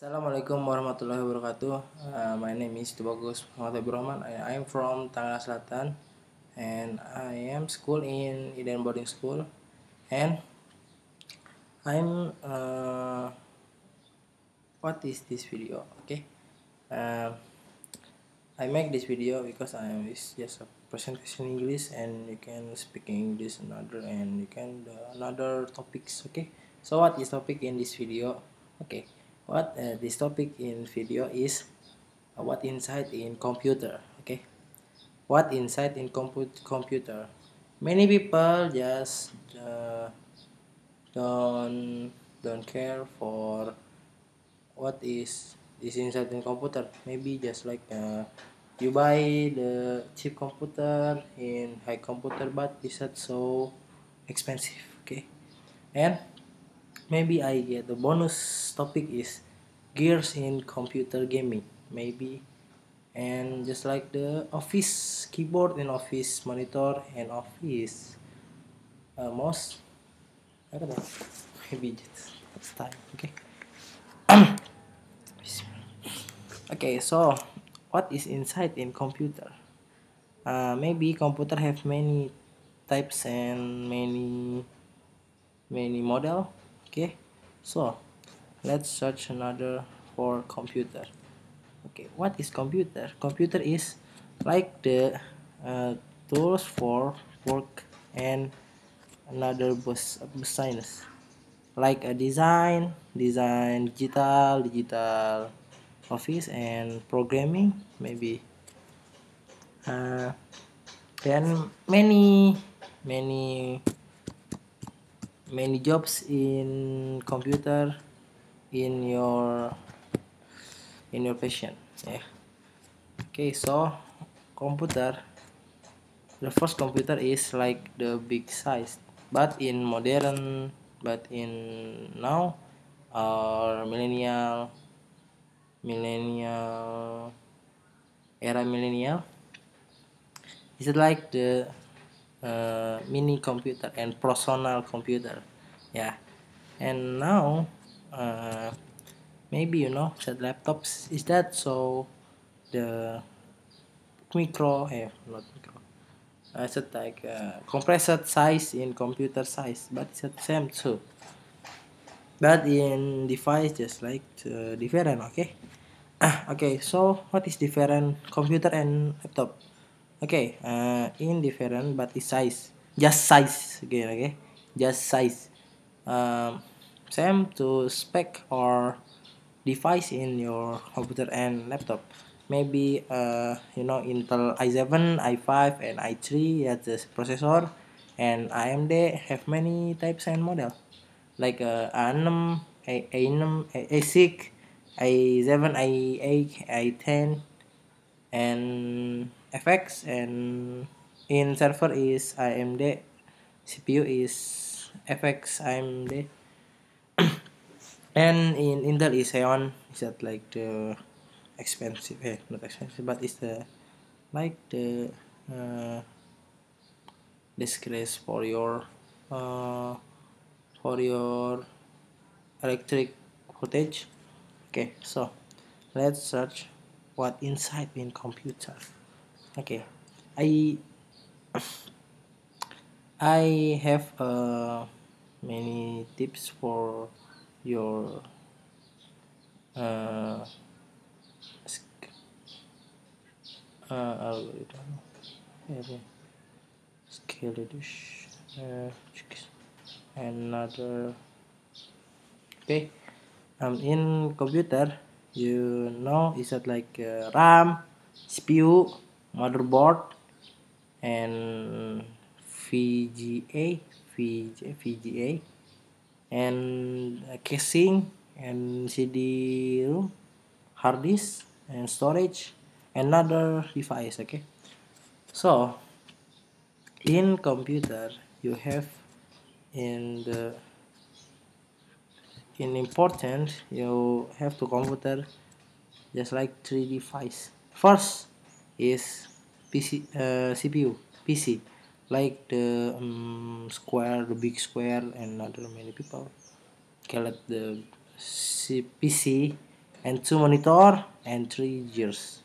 Assalamualaikum warahmatullahi wabarakatuh. My name is Tubagus Muhammad Abdul Rahman. I am from Tangerang Selatan, and I am school in IDN Boarding School. And I'm what is this video? Okay, um, I make this video because it's just a presentation English, and you can speak English another, and you can another topics. Okay, so what is topic in this video? Okay, what this topic in video is what inside in computer. Okay, what inside in computer. Many people just don't care for what is inside in computer. Maybe just like you buy the cheap computer in high computer, but it's not so expensive. Okay, and maybe I get the bonus topic is gears in computer gaming. Maybe, and just like the office keyboard and office monitor and office mouse, I don't know. Maybe just next time. Okay. Okay, so what is inside in computer? Maybe computer have many types and many model. Okay, so let's search another for computer. Okay, what is computer? Computer is like the tools for work and another business, like a design digital office and programming maybe. Then many many jobs in computer in your passion. Yeah. Okay, so computer, the first computer is like the big size, but in modern, but in now or millennial era millennial, is like the mini computer and personal computer. Yeah, and now maybe that laptops is that, so the not micro, it's like compressed size in computer size, but it's the same too, but in device just like different. Okay. Okay, so what is different computer and laptop? Okay, in different but it's size, just size again. Okay, just size. um, Same to spec or device in your computer and laptop. Maybe Intel i7, i5 and i3 as the processor, and AMD have many types and model like A6, A6, i7, i8, i10, and FX, and in server is AMD, CPU is FX AMD, and in Intel is Xeon. Is that like the expensive? Not expensive, but it's the like the uh, disgrace uh, for your electric voltage. Okay, so let's search what inside in computer. Okay, I I have many tips for your uh, algorithm. Scale reduce another. Okay, in computer, is that like RAM, CPU, motherboard, and VGA, VGA, and casing, and CD-ROM, hard disk, and storage, another device. Okay, so in computer you have in the in important you have to computer just like three device. First is PC, CPU, PC, like the square, the big square, and other many people call it the PC. and 2 monitor and 3 gears.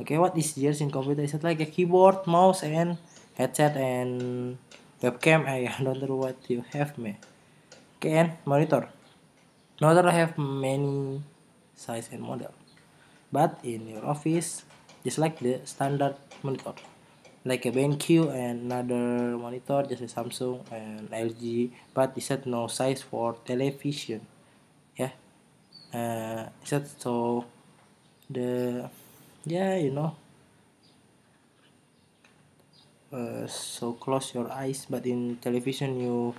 Okay, what is gears in computer? Is it like a keyboard, mouse, and headset and webcam? I don't know what you have, man. Okay, and monitor. Monitor have many size and model, but in your office, just like the standard monitor, like a BenQ and another monitor, just a Samsung and LG, but it said no size for television. Yeah, it said so the yeah so close your eyes, but in television you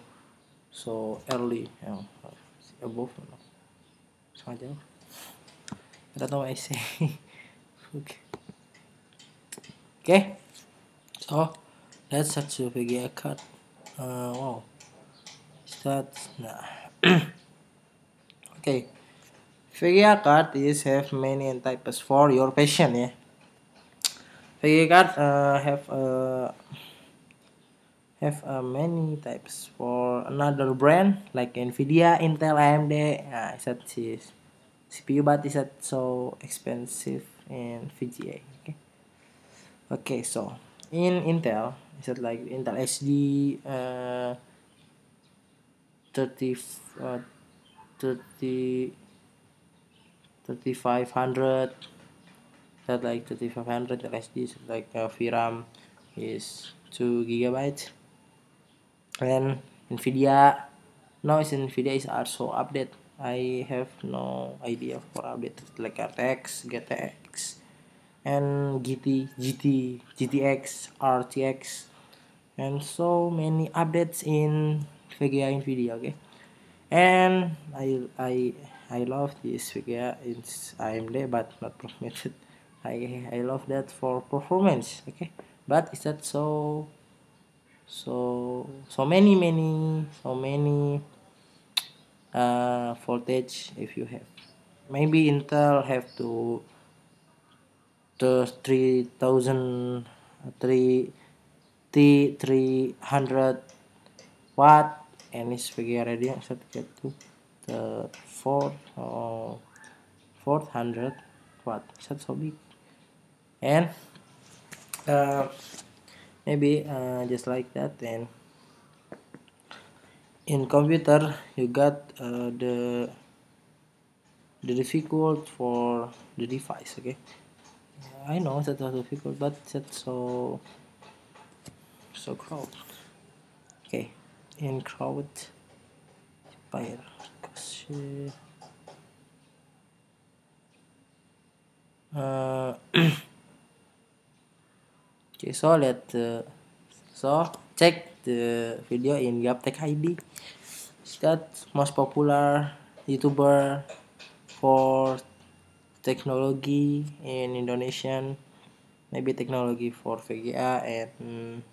so early, above, sangat jauh. I don't know what I say. Okay. Okay, so that's such a VGA card. Wow, start. Nah. Okay, VGA card is have many types for your passion. Yeah, VGA card have many types for another brand like Nvidia, Intel, AMD. Such is CPU, but it's not so expensive in VGA. Okay. Okay, so in Intel, it's like Intel HD 30 30 3500, that like 3500 LSD is like VRAM is 2 GB, and Nvidia now is Nvidia is also update. I have no idea for update like RTX, GTX, and GTX, RTX, and so many updates in VGA Nvidia. Okay, and I love this figure. It's AMD but not permitted. I love that for performance. Okay, but is that so many voltage if you have. Maybe Intel have to the 3000 3 T 300 watt, and it's figure ready set get to the 400 watt. That's so big, and uh, maybe just like that. And in computer you got the difficult for the device. Okay, I know that was difficult, but that's so crowd. Okay, in crowd fire. uh, okay, so check the video in Gaptek ID. That most popular YouTuber for technology in Indonesian, maybe technology for VGA, and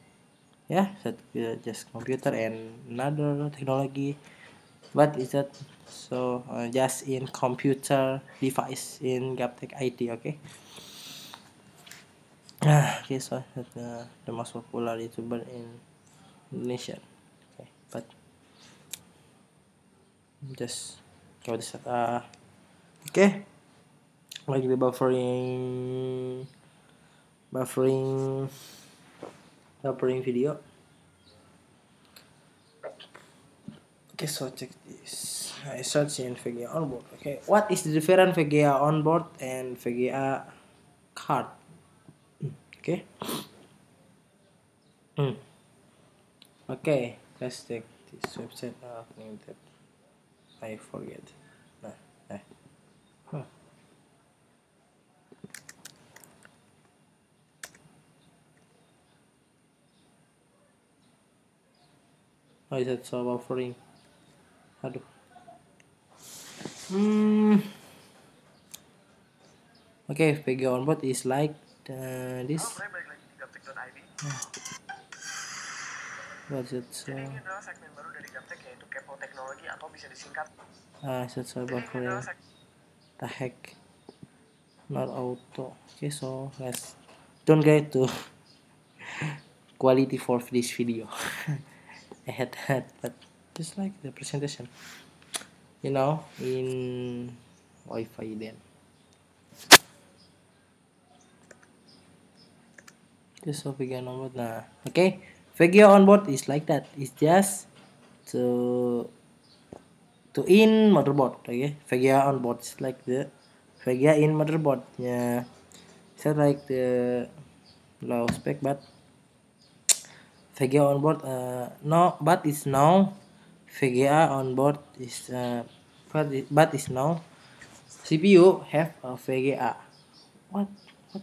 yeah, that just computer and another technology, but is that so just in computer device in Gaptek IT. Okay. Okay, so that the most popular YouTuber in Indonesia. Okay, but just go this okay, like the buffering buffering video. Okay, so check this. I search in VGA onboard. Okay, what is the difference VGA onboard and VGA card? Okay. Okay, let's take this website. Name that I forget. Nah, nah. Huh. Why is that so buffering? Aduh. Okay, VGA onboard is like this. What's it? So, jadi ini adalah segmen baru dari Gaptek, yaitu Kepo Teknologi atau bisa disingkat. So buffering. The heck, not auto. Okay, so let's don't get to quality for this video. I had that, but just like the presentation, in Wi-Fi then. Just so VGA on board. Nah, okay. VGA on board is like that. It's just to in motherboard. Okay, VGA on board is like the VGA in motherboard. Yeah, it's not like the low spec, but VGA on board. No, but it's now VGA on board is but it's now CPU have a VGA. What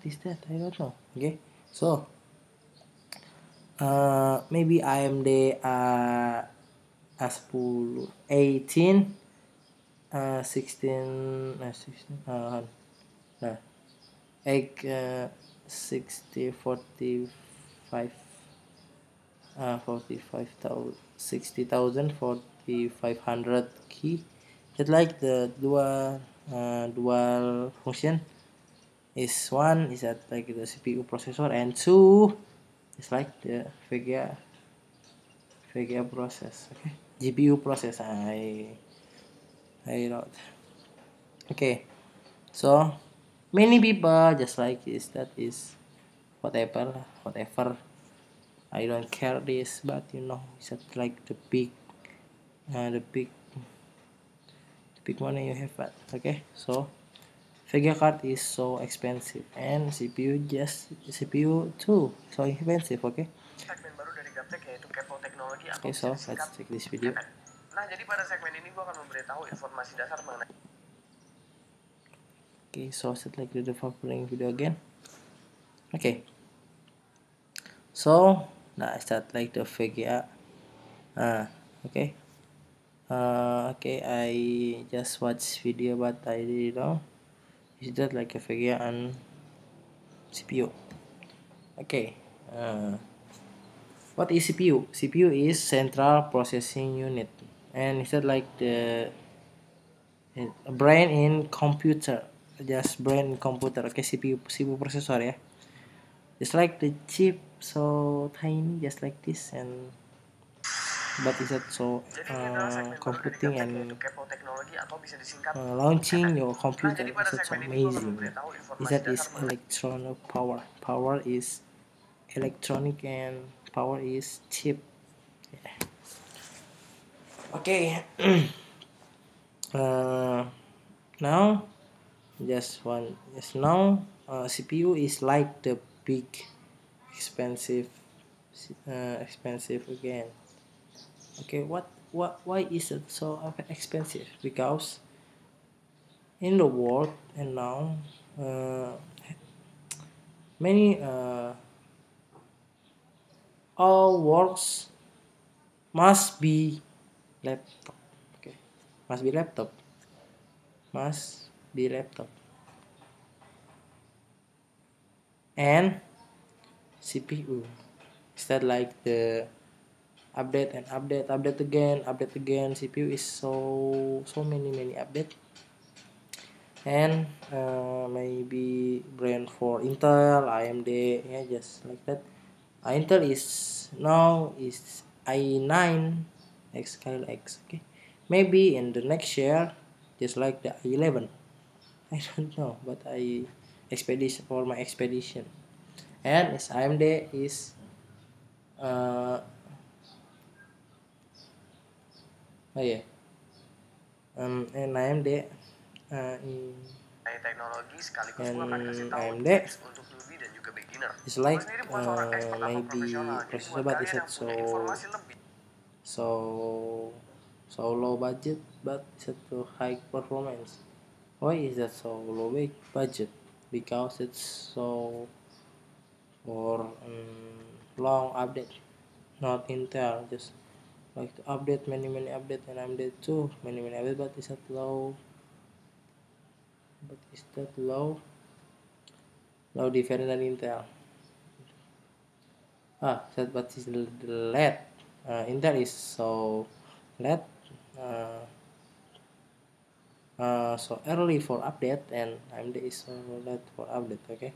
is that? I don't know. Okay, so maybe AMD A10 18 16 16 nah 8 60 45 45,000 60,000 4,500 key. It's like the dual function is one is at like the CPU processor, and two is like the VGA process. Okay, GPU process. I wrote. Okay, so many people just like this. That is whatever. I don't care this, but it's just like the big money you have. But okay, so video card is so expensive, and CPU too so expensive. Okay. Segmen baru dari Gaptek yaitu Kepo Teknologi atau Okay, so let's check this video. Nah, jadi pada segmen ini gua akan memberitahu informasi dasar mengenai. Okay, so set like the following video again. Okay, so now I start like the VGA. Okay. Okay, I just watch video, but I didn't know is that like a VGA and CPU. Okay. What is CPU? CPU is Central Processing Unit, and it's not like the brain in computer, just brain in computer. Okay, CPU processor, yeah, just like the chip, so tiny, just like this, and but is that so computing and launching your computer is that so amazing. Is that is electronic power is electronic, and power is chip. Yeah. Okay. Now CPU is like the big expensive again. Okay, why is it so expensive? Because in the world and now many all works must be laptop. Okay, must be laptop and CPU. Instead like the update and update again. CPU is so many update, and maybe brand for Intel, AMD, yeah, just like that. Intel is now is i9 X Skylake X. Okay, maybe in the next year just like the i11. I don't know, but I expedition for my expedition, and its AMD is and AMD teknologi sekaligus and gua akan kasih tahu AMD tips untuk newbie dan juga beginner. is like Gua sendiri bukan seorang expert atau maybe profesional, jadi processor, buat but kalian is yang punya informasi lebih so low budget, but it's too high performance. Why is that so low budget? Because it's so for long update, not Intel just like to update many update, and update too many update, but is that low? But is that low different than Intel? That but is the LED. Intel is so LED, so early for update, and AMD is so late for update. Okay,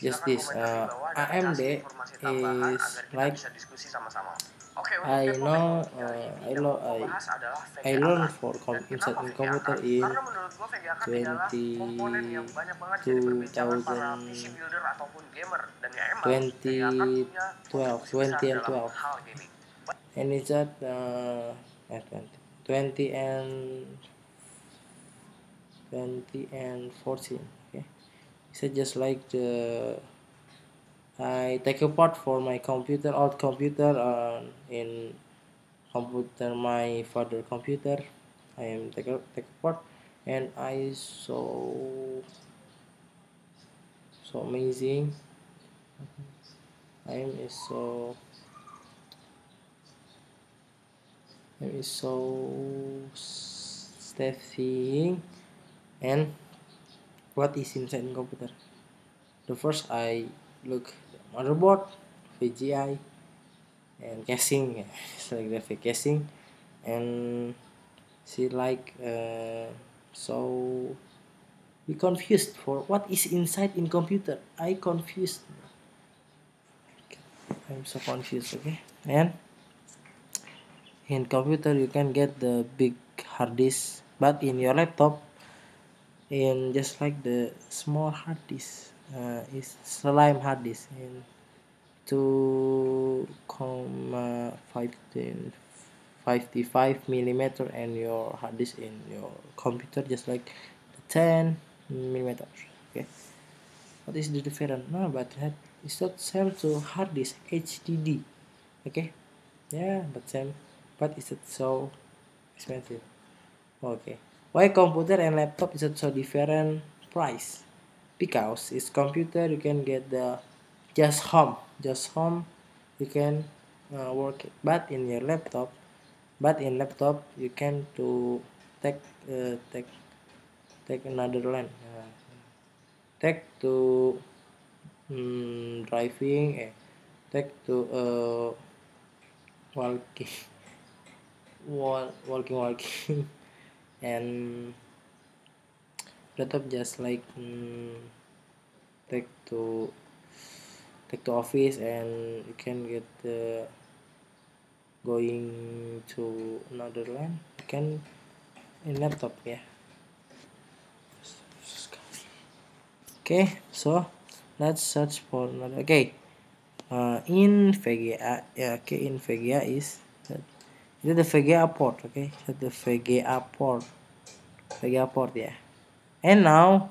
just this AMD is like diskusi sama-sama. Oke, untuk I Kepo know teknologi kali ini yang mau gue bahas adalah I VGA learned card. for Dan inside kenapa in VGA computer card? in Karena menurut gue VGA card adalah 20 komponen yang banyak banget jadi perbincangan para PC builder ataupun gamer. Dan ya emang VGA card punya 2012 kontribusi besar 20 and dalam 12 hal gaming. and it's at 20 and 20 and 14. Okay, so just like the I take apart for my computer, old computer, in computer my father computer. I am take apart, and I so amazing. I am so studying and what is inside the computer. The first I look the motherboard, VGI, and casing. It's like the casing, and she like so we confused for what is inside in computer. I confused. I'm so confused. Okay, and in computer you can get the big hard disk, but in your laptop, in just like the small hard disk, is slim hard disk in 2,55 millimeter, and your hard disk in your computer just like 10 millimeters. Okay, what is the difference? No, but that is not same to hard disk HDD. Okay, yeah, but same, but it's not so expensive. Okay, why computer and laptop is not so different price? Because it's computer you can get the just home you can work it, but in your laptop, you can to take uh, take take another line, take to driving, take to walking walking and laptop just like take to office, and you can get going to another line you can in laptop. Yeah, okay, so let's search for another. Okay, in VGA, yeah, okay, in VGA is that itu the VGA port. Okay, that's the VGA port, yeah. And now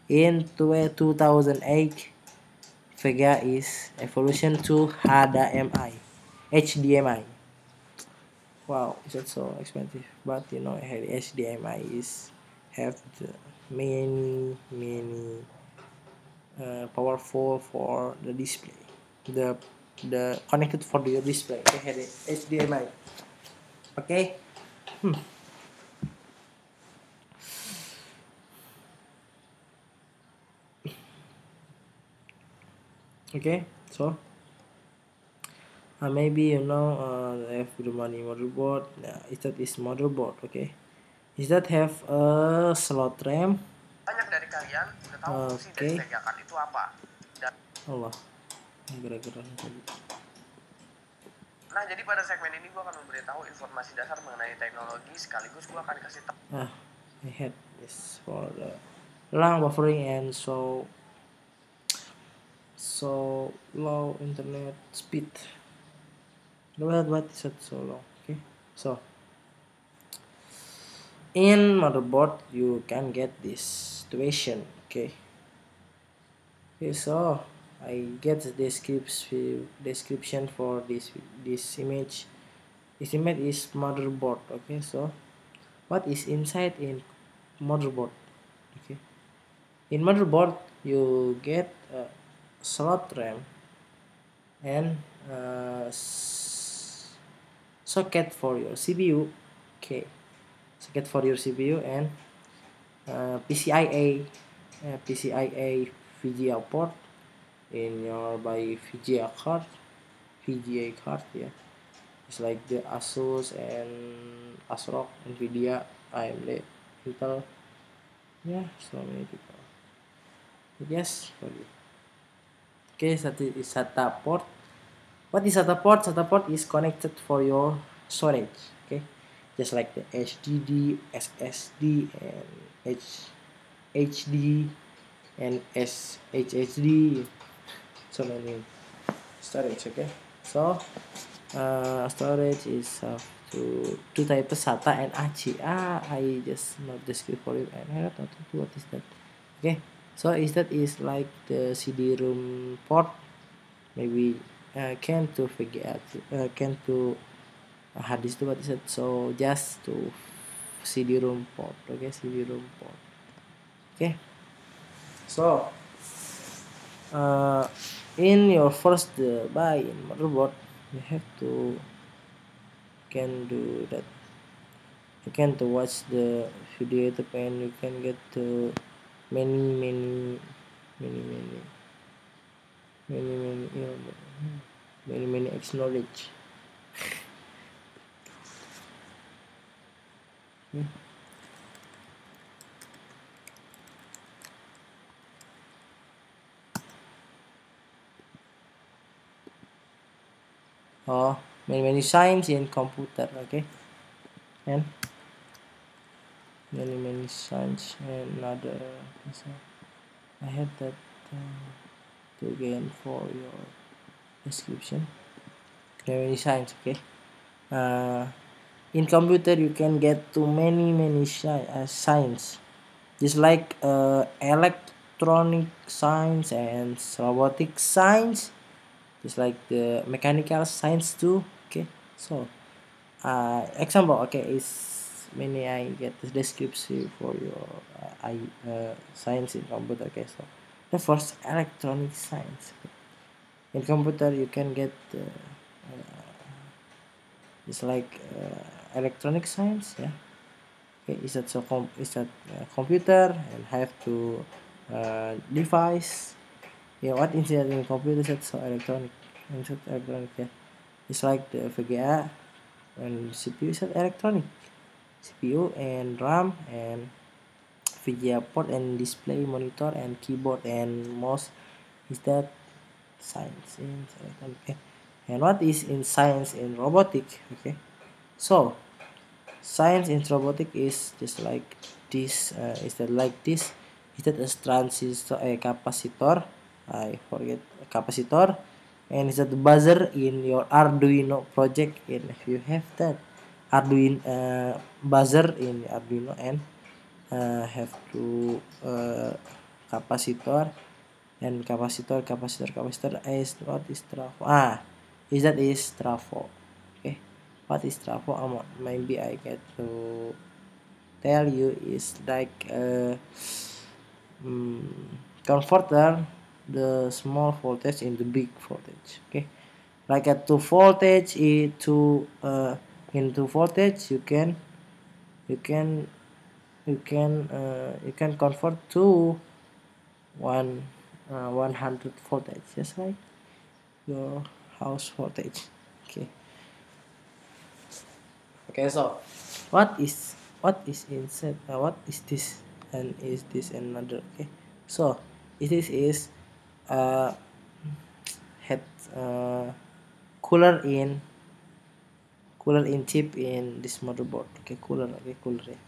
in 2008 VGA is evolution to HDMI. Wow, it's so expensive, but you know HDMI is have the many powerful for the display, the connected for the display. Okay, had HDMI. Okay, okay, so maybe you know have the money motherboard. Is that is motherboard? Okay, is that have a slot RAM? Banyak dari kalian udah tahu fungsi dari Okay, VGA card itu apa. Dan Allah, gara-gara tadi. nah, jadi pada segmen ini gue akan memberitahu informasi dasar mengenai teknologi sekaligus gue akan kasih tahu. I had this for the long buffering and so low internet speed. What is it so low? Okay, so in motherboard you can get this situation. Okay, so I get the description for this image. This image is motherboard. Okay, so what is inside in motherboard? Okay, in motherboard you get a slot RAM and socket for your CPU. Okay, socket for your CPU and PCIe VGA port in your by VGA card. Yeah, it's like the Asus and ASRock, Nvidia, AMD, Intel. Yeah, so many people. Yes, for you. Okay, SATA port. What is SATA port? SATA port is connected for your storage. Okay, just like the HDD, SSD, and HD and SHD. So many storage. Okay, so storage is two types, SATA and ACI. I just not describe for you, and I don't know what is that. Okay, so is that is like the CD-ROM port, maybe can to VGA can to hard disk to what is it, so just to CD-ROM port. Okay, CD-ROM port. Okay, so in your first buy in motherboard, you have to can do that. You can to watch the video YouTube, and you can get to many many many many many many many many knowledge. Hmm. Oh, many science in computer. Okay, and many science and other. I had that to gain for your description. Many science. Okay. Uh, in computer you can get to many science, just like electronic science and robotic science, just like the mechanical science too. Okay, so example, okay, is many I get the description for your science in computer. Okay, so the first electronic science. In computer you can get it's like electronic science. Yeah, okay, is that is that computer and have to device. Yeah, what is that in computer? That's so electronic. Insert electronic. Yeah, it's like the VGA and CPU is electronic. CPU and RAM and VGA port and display monitor and keyboard and mouse is that science in electronic. Okay. And what is in science in robotic? Okay, so science in robotic is just like this. Is that like this? Is that a transistor, a capacitor? I forget a capacitor. And is that the buzzer in your Arduino project? And if you have that Arduino buzzer in Arduino, and have to capacitor and capacitor is what is trafo? Is that is trafo? Okay, what is trafo? Maybe I get to tell you is like converter the small voltage into big voltage. Okay, like at 2 voltage into voltage, you can you can convert to one 100 voltage, just like your house voltage. Okay, okay, so what is inside, what is this, and is this another? Okay, so this is uh head uh cooler in chip in this motherboard. Okay, cooler. Okay, cooler, yeah.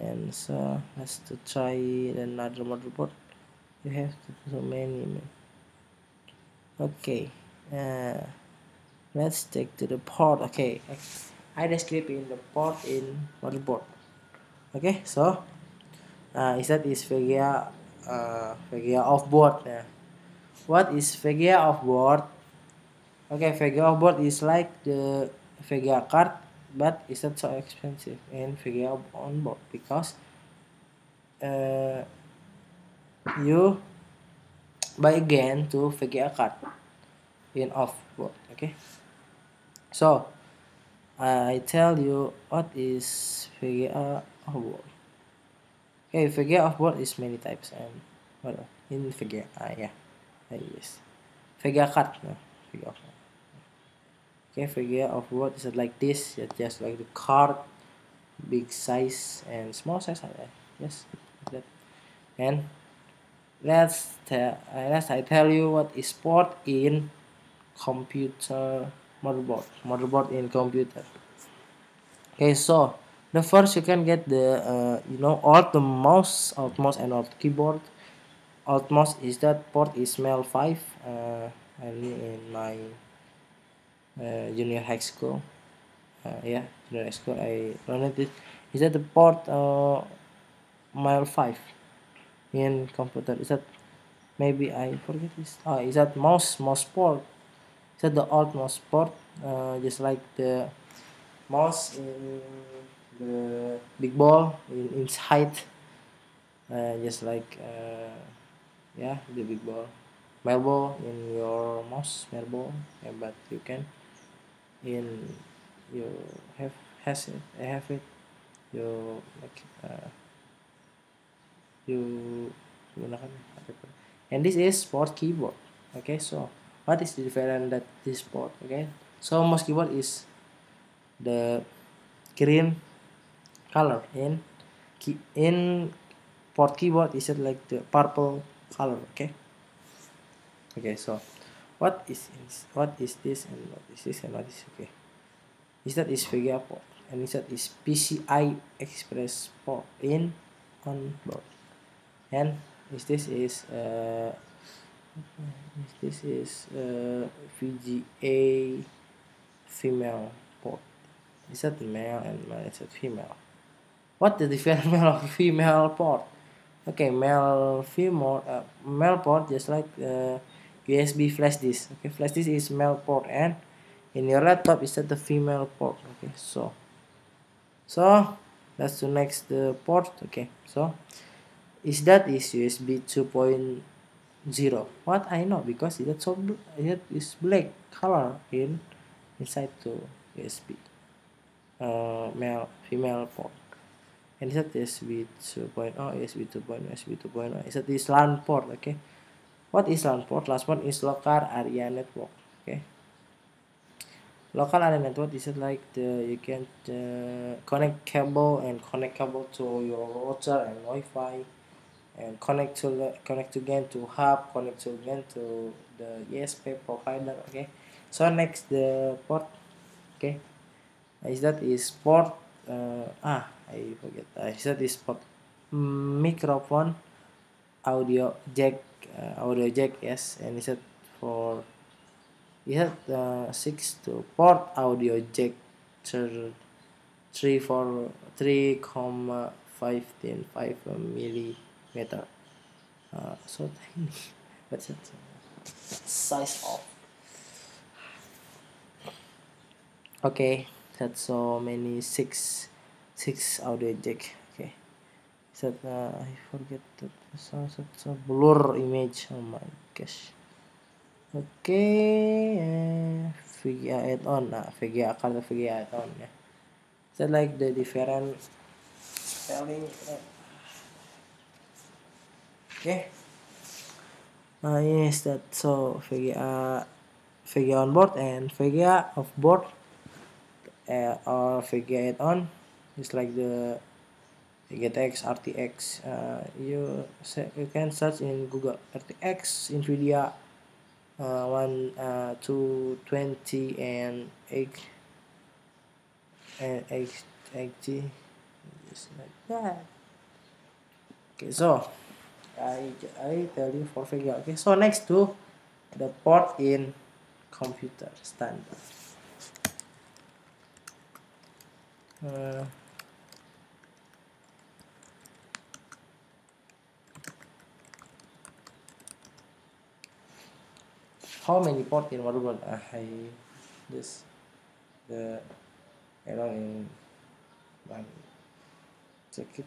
And so let's to try another motherboard. You have to do so many. Okay, uh let's take to the port. Okay, I describe in the port in motherboard. Okay, so is that is VGA VGA off board. What is VGA off board? Okay, VGA off board is like the VGA card, but it's not so expensive in VGA on board because uh, you buy again to VGA card in off board. Okay, so I tell you what is VGA off board. Okay, VGA off board is many types, and what in VGA? Yeah, yes, VGA card. No, VGA off board. Okay, VGA off board is like this, just like the card, big size and small size. Yes, like that. And let's I tell you what is port in computer motherboard in computer. Okay, so the first you can get the alt mouse and alt keyboard. Alt mouse is that port is male 5. I mean in my junior high school. Yeah, junior high school I learned it. Is that the port mile 5 in computer? Is that maybe I forget this? Is that mouse port? Is that the alt mouse port? Just like the mouse in the big ball inside, just like yeah, the big ball marble in your mouse marble. Yeah, but you can in you have has it I have it you like you gunakan and this is sport keyboard. Okay, so what is the difference that this sport? Okay, so mouse keyboard is the green color in port keyboard is it like the purple color. Okay, so what is this and what is this and what is okay, is that is VGA port and is that is PCI Express port in on board, and this is VGA female port. Is that male and is that female? What the difference male of female port? Okay, male port just like USB flash disk. Okay, flash disk is male port, and in your laptop is that the female port. Okay, so let's do next the port. Okay, so is that is USB 2.0. What I know because it is black color inside to USB male female port. And that is USB 2.0, USB 2.0, USB 2.0. Is that is LAN port? Okay. What is LAN port? LAN port is local area network. Okay. Local area network is like you can connect cable to your router and Wi-Fi, and connect again to hub, connect again to the ESP provider. Okay. So next the port. Okay. Is that is port I forget. Is that is port microphone audio jack, yes, and is that for is that 6 to port audio jack 3,5 millimeter, so tiny. What's it size of? Okay, that's so many six audio jack. Okay, that I forget that such a blur image. Oh my gosh. Okay, VGA add-on. VGA color VGA add-on. Yeah. Is that like the different spelling? Okay. Yes, that so VGA on board and VGA off board, or VGA add-on. It's like the GTX RTX. You can search in Google RTX Nvidia 220 and 8G, just like that. Okay, so I tell you for figure. Okay, so next to the port in computer standard. How many port in motherboard? I just the error in one check it.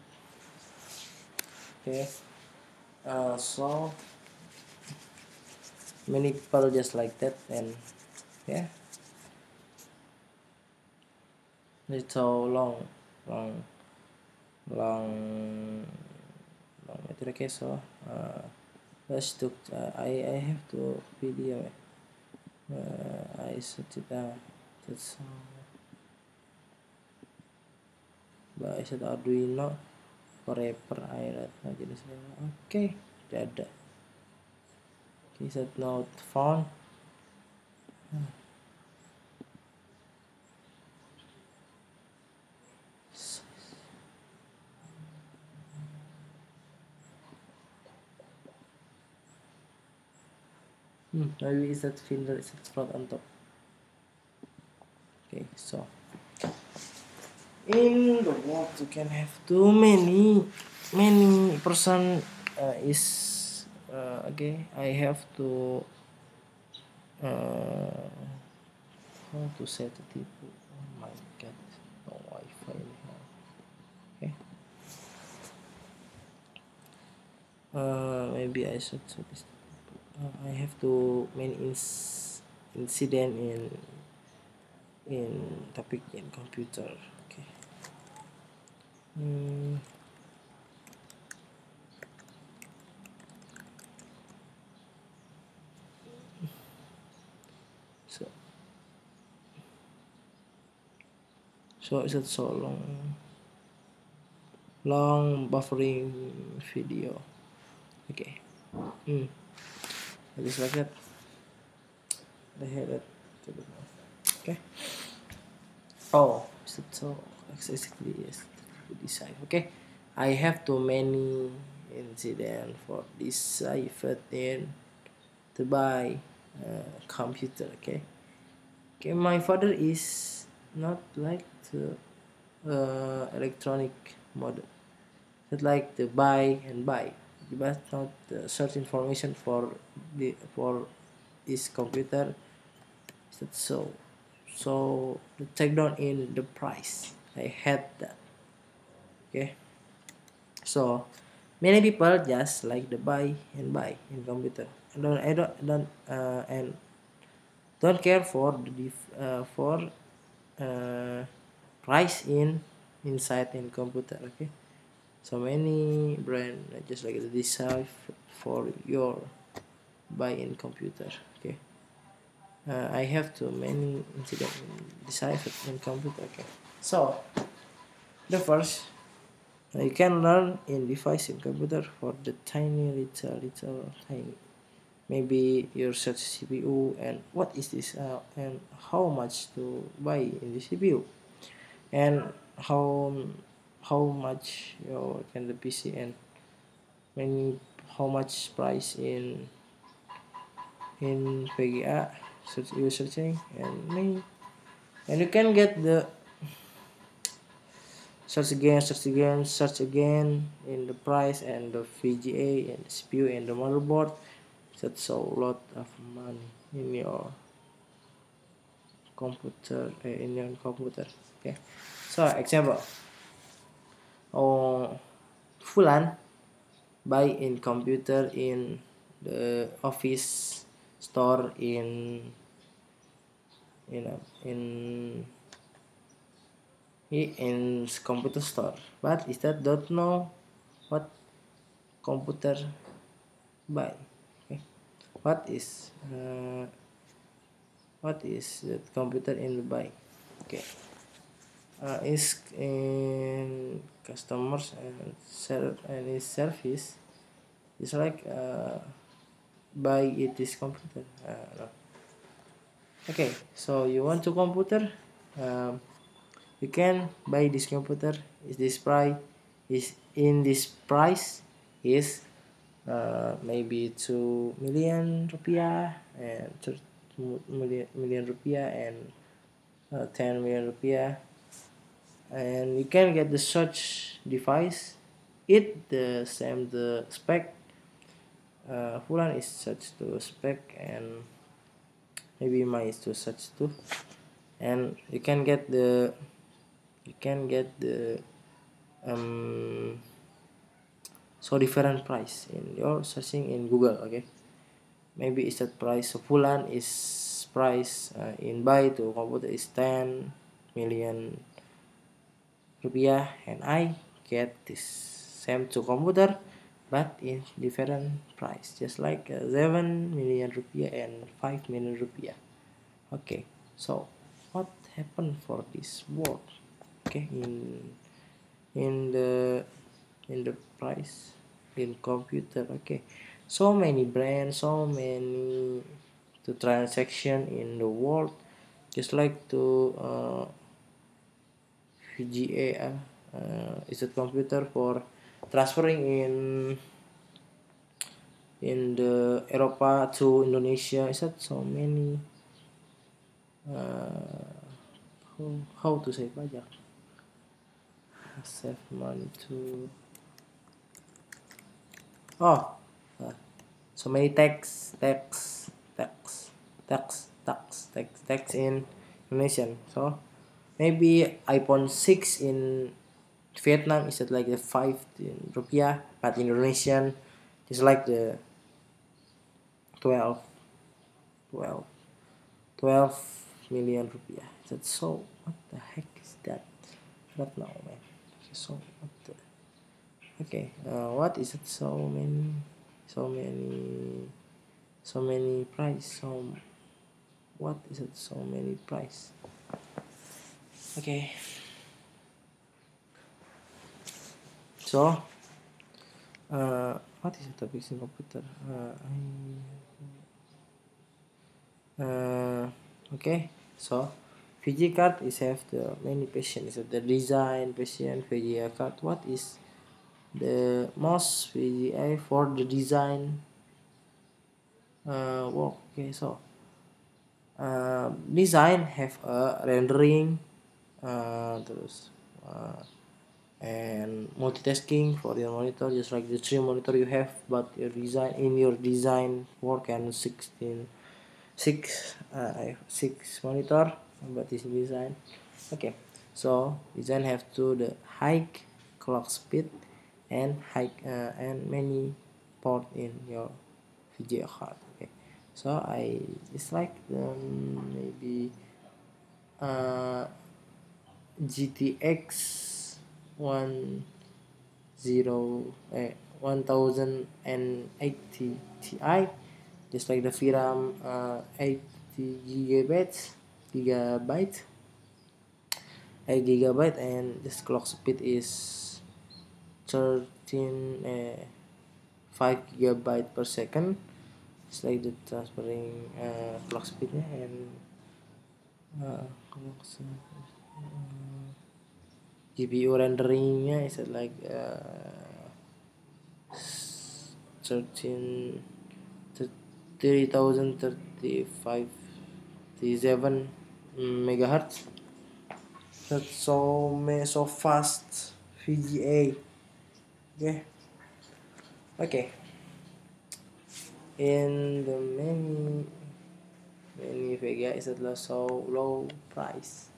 Okay, so many people just like that, and yeah, it's so long long itu. Okay, so let's took I have to video I search it out. That's but I said Arduino forever I jenis okay, tidak ada. Okay, set note found Maybe is that finger is that front on top. Okay, so in the world you can have too many person is okay. I have to how to set the people. Oh my god, no Wi-Fi anyhow. Okay, maybe I should set this. I have to main incident in topic in computer. Okay. So is it so long buffering video? Okay. Just like that. I had it. Okay. Oh, is it so exactly yes? Decide. Okay. I have too many incident for deciphered in to buy a computer. Okay. Okay. My father is not like the electronic model. Not like the buy and buy. But not search information for this computer. Is that so? So the take down in the price. I had that. Okay. So many people just like the buy and buy in computer. And don't care for the for uh, price inside in computer. Okay. So many brand just like the design for your buy in computer. Okay. I have too many incident deciphered in computer. Okay. So the first you can learn in device in computer for the tiny little tiny. Maybe your search CPU and what is this and how much to buy in the CPU and how much your can the PC and many how much price in VGA search you searching and many and you can get the search again in the price and the VGA and the CPU and the motherboard. That's a lot of money in your computer. Okay. So example, oh, Fulan buy in computer in the office store in in computer store, but instead don't know what computer buy. Okay. What is the computer in the buy? Okay. Is in customers and his service is like buy it this computer. No. Okay, so you want to computer, um, you can buy this computer. Is this price is in this price is maybe 2 million rupiah and 2 million rupiah and 10 million rupiah, and you can get the such device. It the same the spec. Fulan is such to spec and maybe mine is to such too, and you can get the so different price in your searching in Google. Okay, maybe it's that price. So Fulan is price in buy to computer is 10 million rupiah, and I get this same to computer but in different price, just like 7 million rupiah and 5 million rupiah. Okay, so what happened for this world? Okay, in the in the price in computer. Okay, so many brands, so many to transaction in the world, just like to VGA is a computer for transferring in the Eropa to Indonesia. Is that so many how to say pajak, save money to oh so many tax in Indonesian. So maybe iPhone 6 in Vietnam is it like the 5 in rupiah, but in Indonesian it's like the 12 12 12 million rupiah. That's so what the heck is that? I don't know, man. So what the okay, what is it? So many price. So what is it? So many price. Okay. So what is the topic in computer? Okay. So VG card is have the many passion. Is the design passion VGA card. What is the most VGA for the design work? Okay, so design have a rendering terus and multitasking for your monitor, just like the 3 monitor you have, but your design work and 6 monitor, but this design. Okay, so design have to the high clock speed and and many port in your video card. Okay, so it's like maybe GTX 1080 Ti, just like the VRAM 80 gigabyte 8 gigabyte, and this clock speed is 5 gigabyte per second. It's like the transferring clock speednya, and GPU renderingnya is like 13 3035 37 megahertz. That's so fast VGA. Okay. In the many VGA is that so low price,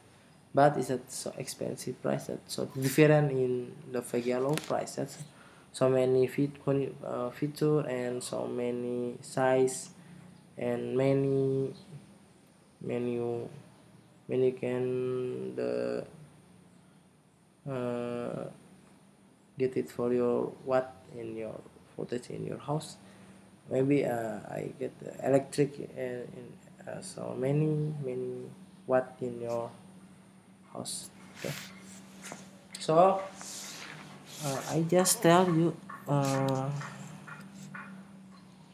but it's at so expensive price, that's so different in the VGA low price. That's so many feature and so many size and many menu can the get it for your watt in your voltage in your house. Maybe I get the electric in so many watt in your house. Okay, so I just tell you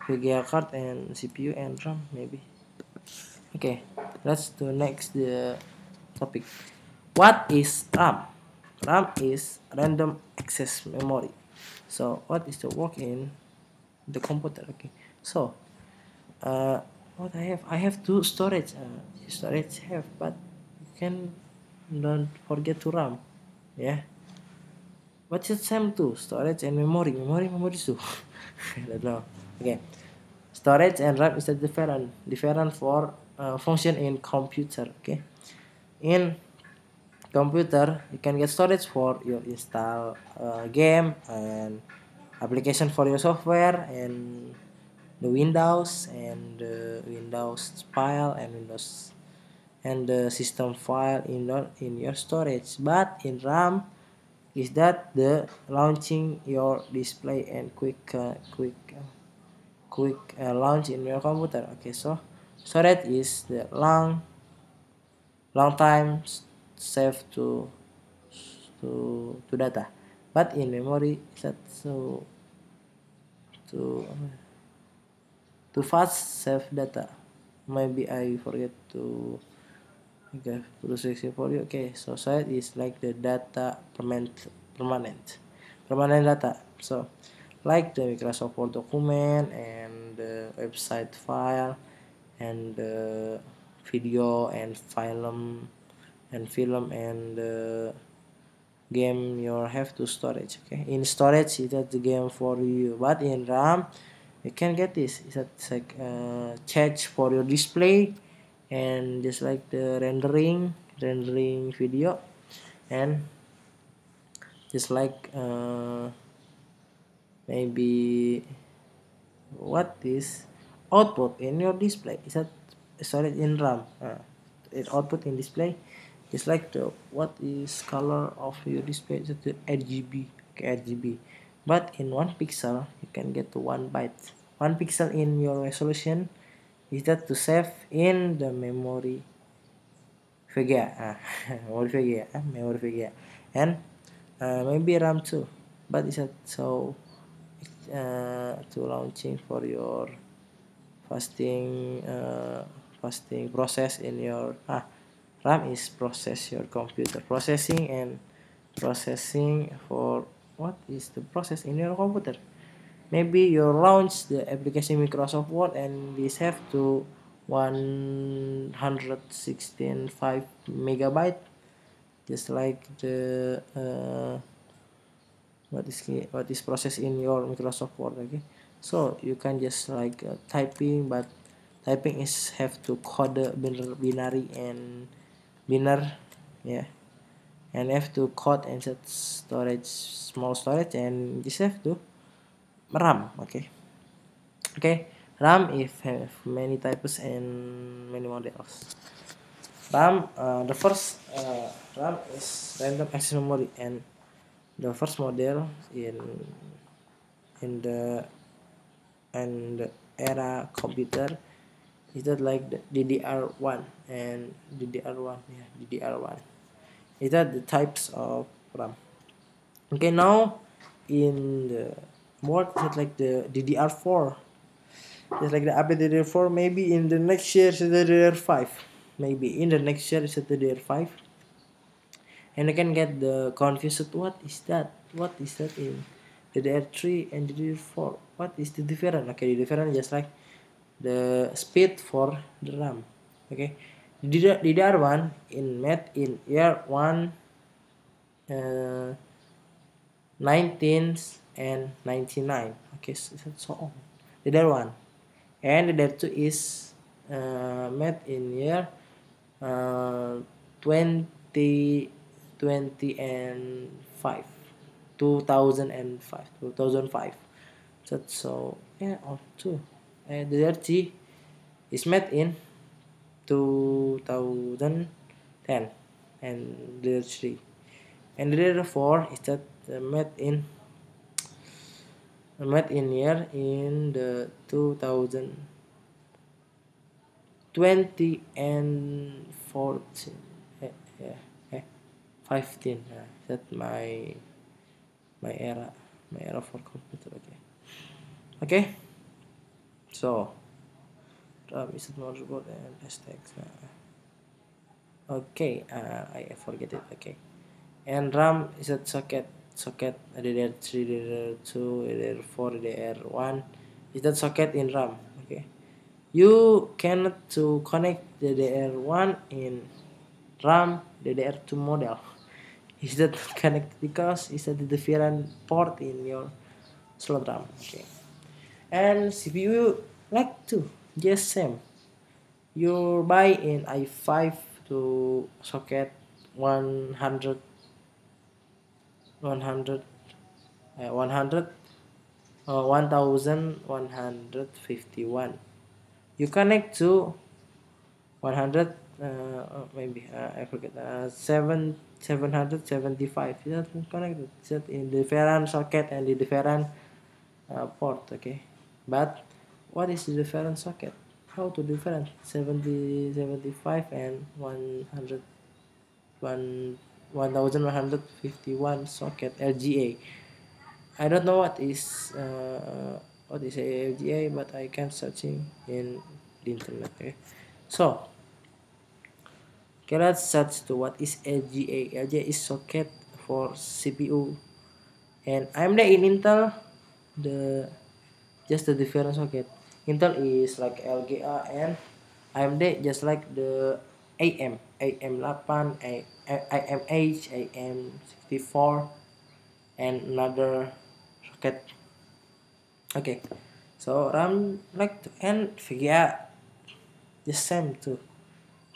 VGA card and CPU and RAM maybe. Okay, let's do next the topic. What is RAM? RAM is random access memory. So what is the work in the computer? Okay, so what I have two storage. Storage have, but you can don't forget to RAM. Yeah. What's it same to storage and memory? Memory too. I don't know. Okay. Storage and RAM is a different for function in computer. Okay. In computer you can get storage for your install game and application for your software and the Windows and the Windows file and Windows and the system file in your storage. But in RAM is that the launching your display and quick launch in your computer. Okay, so storage is the long time save to data, but in memory that to fast save data. maybe I forget to okay, processing for you. Okay, so site is like the data permanent data. So like the Microsoft Word document and the website file and the video and film and game you have to storage. Okay, in storage it has the game for you, but in RAM you can get this. It's like charge for your display and just like the rendering video and just like maybe what is output in your display is that storage in RAM, it output in display just like the what is color of your display is the RGB. Okay, RGB, but in 1 pixel you can get to 1 byte. 1 pixel in your resolution is that to save in the memory VGA, memory VGA, memory VGA, and maybe RAM too, but it's not so to launching for your fasting fasting process in your RAM is process your computer processing and processing for what is the process in your computer. Maybe you launch the application Microsoft Word and this have to 116.5 megabyte just like the what is process in your Microsoft Word. Okay, so you can just like typing, but typing is have to code the binary and binary, yeah, and have to code and set storage small storage and this have to RAM. Okay, okay, RAM if have many types and many models. RAM, the first RAM is random access memory, and the first model in the era computer is that like the DDR1 and DDR1, yeah, DDR1 is that the types of RAM. Okay, now in the board it's like the DDR4, just like the update DDR4. Maybe in the next year it's the DDR5, maybe in the next year it's the DDR5, and you can get the confused what is that in DDR3 and DDR4, what is the difference. Okay, the difference just like the speed for the RAM. Okay, DDR1 in made in year 19 and 99. Okay, so on DDR1, and DDR2 is made in year uh, 20 20 and 5 2005. So yeah, or two, and the DDR3 is made in 2010, and DDR3 and DDR4 is that made in year in the 2020 and 14, yeah, 15, that my era for computer. Okay, okay, so RAM is motherboard and STX. Okay, I forget it. Okay, and RAM is a socket DDR3, DDR2, DDR4, DDR1 is that socket in RAM. Okay, you cannot to connect the DDR1 in RAM DDR2 model. Is that connected because it's a different port in your slot RAM. Okay, and CPU like too, just same. You buy in i5 to socket 100 100 100 1151. You connect to 100 maybe I forget 775. That's connected set in different socket and the different port. Okay, but what is the different socket? How to different 70 75 and 100 1151 socket LGA? I don't know what is a LGA, but I can searching in the internet. Okay, so okay, let's search to what is LGA. LGA is socket for CPU, and AMD in Intel, the just the different socket. Intel is like LGA and AMD just like the AM8, AM8, AM64, and another socket. Okay, so RAM like and VGA the same too.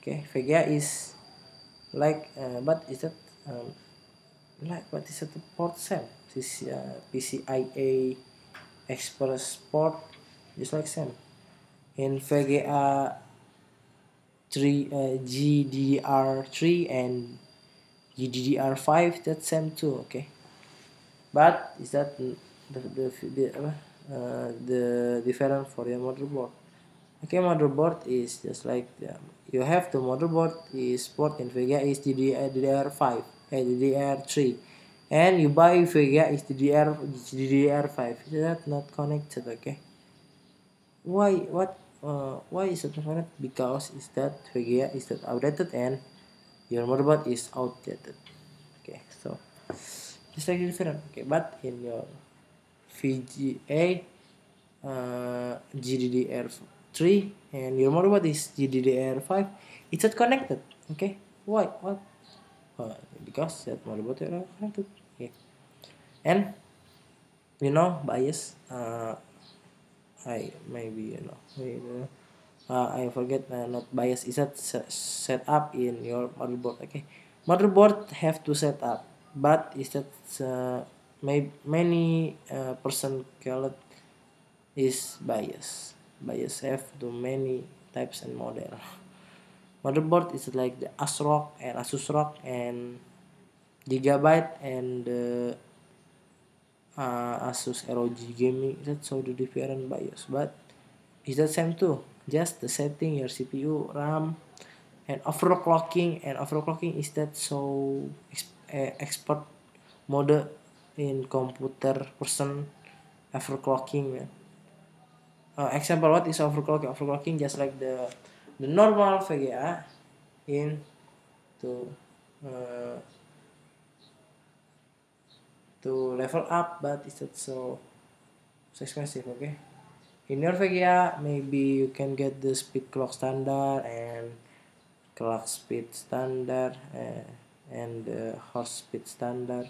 Okay, VGA is like but is that like what is that the port same? This PCIe Express port just like same. In VGA 3 GDDR3 and GDDR5 that's same too. Okay, but is that the different for your motherboard? Okay, motherboard is just like you have the motherboard is port in Vega is DDR5 DDR3, and you buy Vega is DDR5. Is that not connected? Okay, why is it not connected? Because is that Vega is that outdated and your motherboard is outdated. Okay, so just like different. Okay, but in your VGA GDDR3 and your motherboard is GDDR5, it's not connected. Okay, why? What? Because that motherboard are not connected. Okay, and bias. I maybe I forget not bias is that set up in your motherboard. Okay, motherboard have to set up, but is that many person call it is bias. Bias have too many types and model. Motherboard is like the ASRock and Asus ROG and Gigabyte and Asus ROG Gaming. That's all the different bias, but it's the same too. Just the setting your CPU, RAM, and overclocking. And overclocking is that so expert mode in computer person overclocking. Example, what is overclocking? Overclocking just like the normal VGA in to uh, to level up, but it's not so expensive. Okay, in your VGA maybe you can get the speed clock standard and clock speed standard and horse speed standard,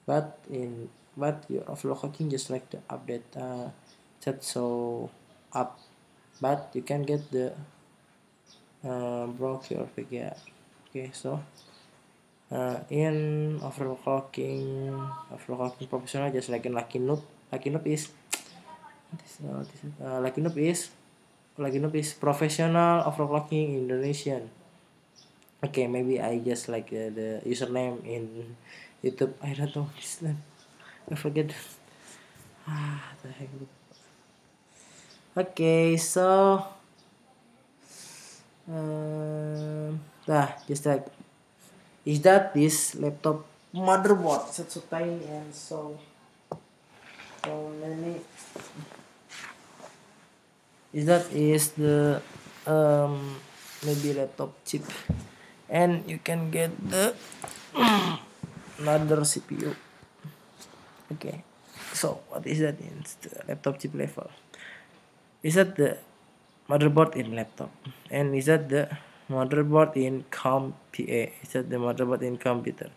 but your overclocking just like the update set so up, but you can get the broke your VGA. Okay, so in overclocking professional just like in Lucky Noob is Lucky Noob is professional overclocking Indonesian. Okay, maybe I just like the username in YouTube. I don't know his name. I forget. The heck. Okay, so just like is that this laptop motherboard so tiny and so many is that is the maybe laptop chip, and you can get the another CPU. Okay, so what is that in the laptop chip level? Is that the motherboard in laptop, and is that the motherboard in is that the motherboard in computer?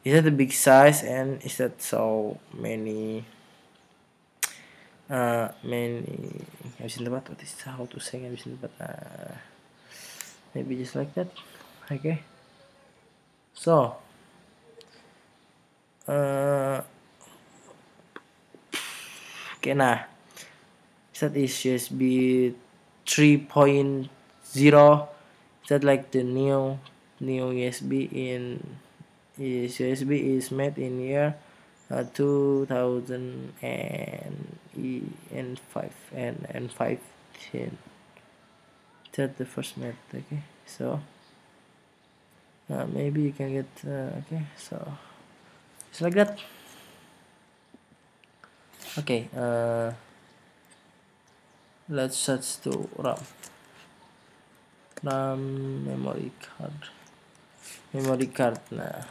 Is that the big size, and is that so many habis tempat what is how to say habis tempat maybe just like that. Okay, so okay, nah, that is USB 3.0. Is that like the new USB in is USB is made in year 2005 and 15. That's the first method. Okay, so maybe you can get okay, so it's like that. Okay, let's search to RAM. RAM memory card. Nah,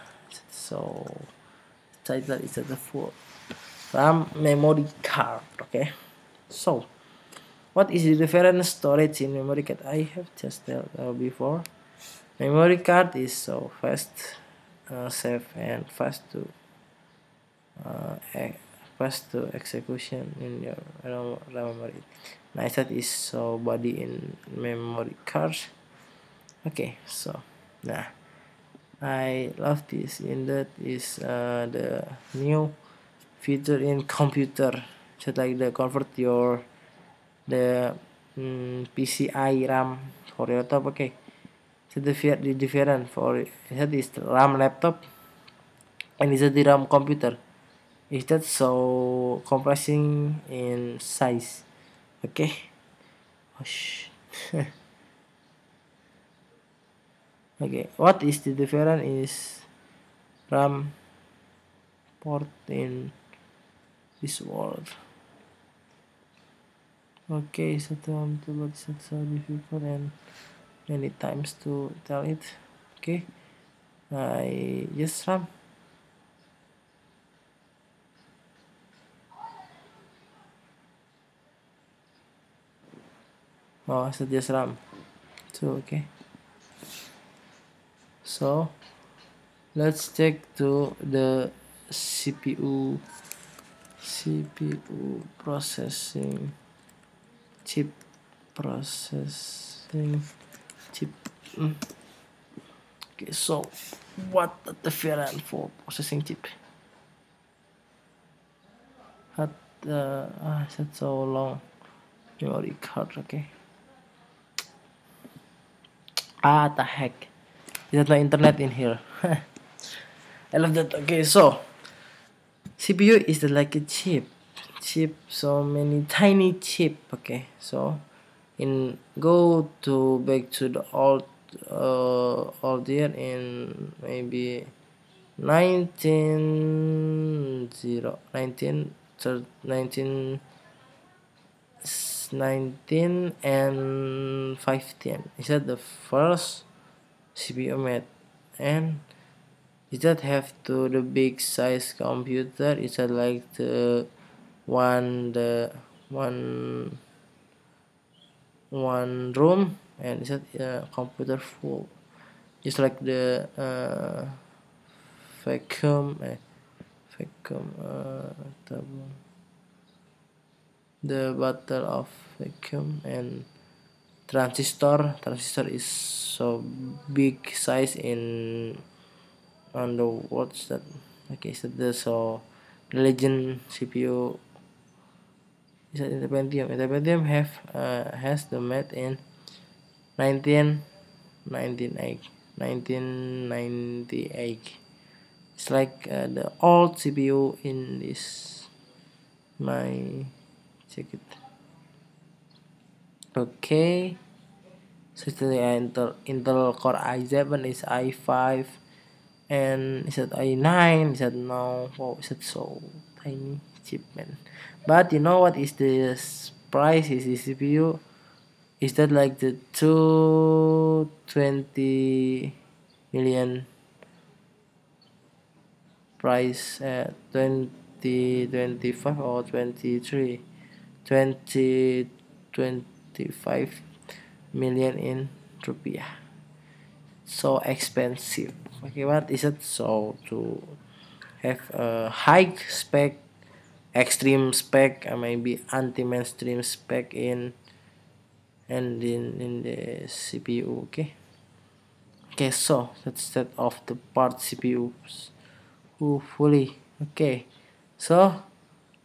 so title is the full RAM memory card. Okay, so what is the different storage in memory card? I have just told before. Memory card is so fast, safe and fast to execution in your memory. Nice, that is so body in memory card. Okay, so nah, I love this. In that is the new feature in computer, just like the convert your the PCI RAM for your laptop. Okay, so the different for that is the RAM laptop and is the RAM computer. Is that so compressing in size? Okay. Oh, okay. What is the difference is RAM port in this world? Okay, so but it's so difficult and many times to tell it. Okay, I just RAM. Oh, so just RAM. So okay. So let's check to the CPU processing chip processing chip. Okay, so what the difference for processing chip? Had said so long memory card. Okay. The heck. There's no internet in here. I love that. Okay, so CPU is like a chip. So many tiny chip. Okay, so in go to back to the old year in maybe 19 0 19 19 19 and 15 is that the first CPU made, and is that have to the big size computer, is that like the one room, and is that computer full just like the vacuum vacuum the battle of vacuum and transistor is so big size in on the what's that. Okay, so the so the legend CPU is that in the Pentium have has the made in 1998 1998. It's like the old CPU in this my check it. Okay, so it's the Intel Core i7 is i5, and is it i9, is that no, oh, is it so tiny chip, man. But you know what is the price is the CPU, is that like the 220 million price at 2025 or 23 20 25 million in rupiah. So expensive. Okay, what is it? So to have a high spec, extreme spec, maybe anti-mainstream spec in the CPU. Okay. Okay, so let's start off the part CPUs. Hopefully. Okay. So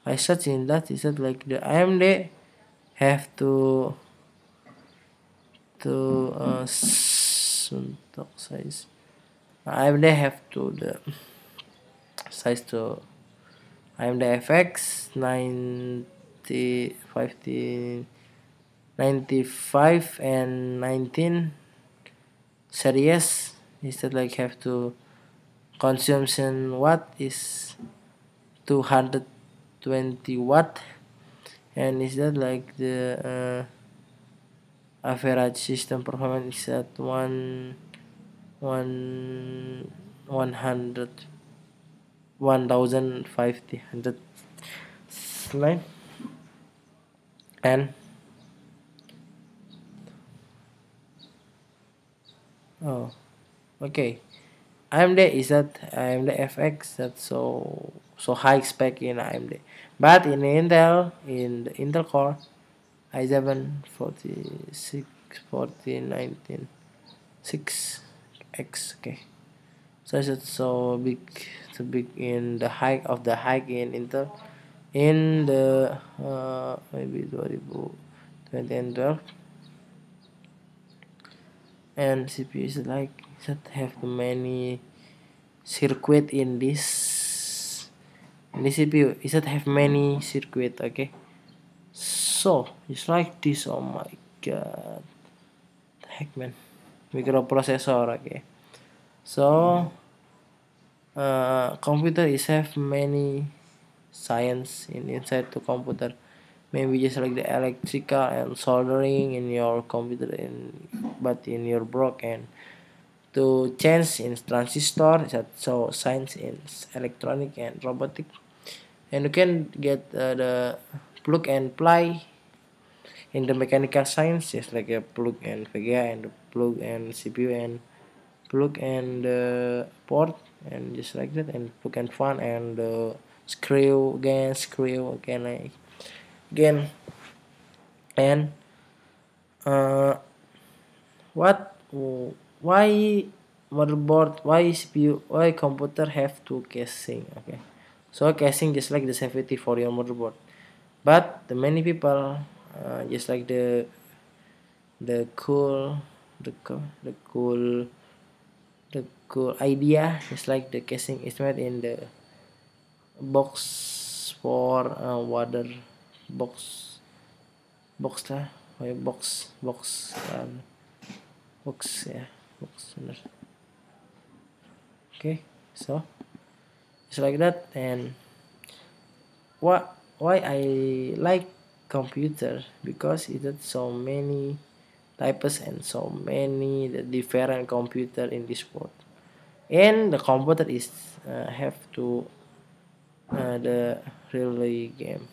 I search in that, is that like the AMD have to untuk size. AMD have to the size to AMD FX 95 and 19 series, is that like have to consumption watt is 220 watt, and is that like the average system performance is at one 100 1500 line. And oh, okay, AMD is that AMD FX, that's so high spec in AMD, but in the Intel core i7 46 4019 6X. Okay, so it's so big in the hike of the hike in Intel in the maybe 2020 and 12. And CPU is like that have many circuit in this CPU is that have many circuit. Okay, so it's like this. Oh my god, the heck man, microprocessor. Okay, so computer is have many science inside the computer, maybe just like the electrical and soldering in your computer, but in your broken to change in transistor, so science in electronic and robotic. And you can get the plug and play in the mechanical science, just like a plug and VGA and the plug and CPU and plug and port, and just like that, and plug and fan and screw again, again. And uh, what why motherboard, why CPU, why computer have two casing? Okay, so casing just like the safety for your motherboard, but the many people just like the cool the cool the cool idea is like the casing is made in the box for water box lah, box ya, box bener. Okay, so it's like that. And why I like computer, because it has so many types and so many the different computer in this world. And the computer is have to the really game.